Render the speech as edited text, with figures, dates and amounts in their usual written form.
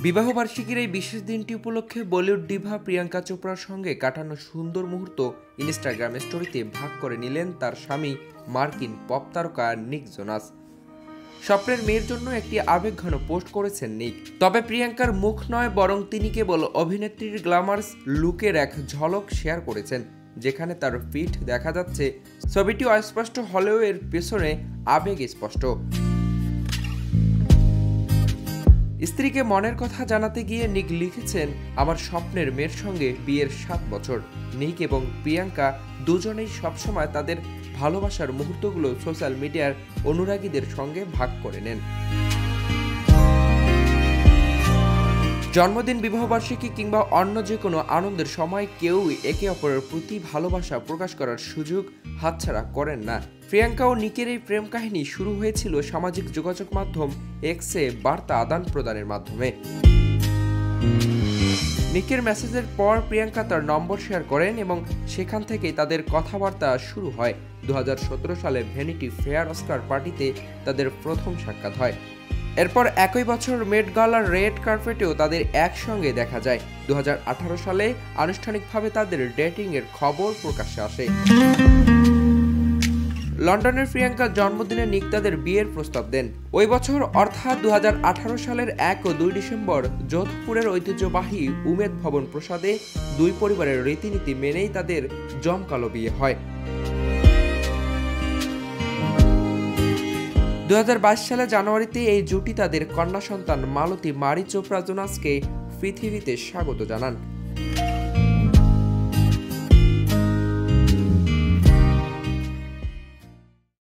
বিবাহবার্ষিকীর এই বিশেষ দিনটি উপলক্ষে বলিউড ডিভা প্রিয়াঙ্কা চোপড়ার সঙ্গে কাটানো সুন্দর মুহূর্ত ইনস্টাগ্রাম স্টোরিতে ভাগ করে নিলেন তার স্বামী মার্কিন পপ তারকা নিক জোনাস। স্বপ্নের মেয়ের জন্য একটি আবেগঘন পোস্ট করেছেন নিক। তবে প্রিয়াঙ্কার মুখ নয়, বরং তিনি কেবল অভিনেত্রীর গ্ল্যামারাস লুকের এক ঝলক শেয়ার করেছেন, যেখানে তার পিঠ দেখা যাচ্ছে। ছবিটি অস্পষ্ট হলেও এর পেছনে আবেগ স্পষ্ট। স্ত্রীকে মনের কথা জানাতে গিয়ে নিক লিখেছেন, আমার স্বপ্নের মেয়ের সঙ্গে বিয়ের 7 বছর। নিক এবং প্রিয়াঙ্কা দুজনেই সবসময় তাদের ভালোবাসার মুহূর্তগুলো সোশ্যাল মিডিয়ার অনুরাগীদের সঙ্গে ভাগ করে নেন। জন্মদিন, বিবাহবার্ষিকী কিংবা অন্য যে কোনো আনন্দের সময় কেউই একে অপরের প্রতি ভালোবাসা প্রকাশ করার সুযোগ হাতছাড়া করেন না। প্রিয়াঙ্কা ও নিকের এই প্রেম কাহিনী শুরু হয়েছিল সামাজিক যোগাযোগ মাধ্যম এক্সে বার্তা আদান প্রদানের মাধ্যমে। নিকের মেসেজের পর প্রিয়াঙ্কা তার নম্বর শেয়ার করেন এবং সেখান থেকেই তাদের কথাবার্তা শুরু হয়। 2017 সালে ভ্যানিটি ফেয়ার অস্কার পার্টিতে তাদের প্রথম সাক্ষাৎ হয়। এরপর একই বছর মেট গালার রেড কার্পেটেও তাদের একসঙ্গে দেখা যায়। 2018 সালে আনুষ্ঠানিকভাবে তাদের ডেটিং এর খবর প্রকাশ্যে আসে। লন্ডনের প্রিয়াঙ্কার জন্মদিনে নিক তাদের বিয়ের প্রস্তাব দেন। ওই বছর অর্থাৎ 2018 সালের 1 ও 2 ডিসেম্বর যোধপুরের ঐতিহ্যবাহী উমেদ ভবন প্রাসাদে দুই পরিবারের রীতিনীতি মেনেই তাদের জমকালো বিয়ে হয়। 2022 সালে জানুয়ারিতে এই জুটি তাদের কন্যা সন্তান মালতী মারি চোপড়া জোনাসকে পৃথিবীতে স্বাগত জানান।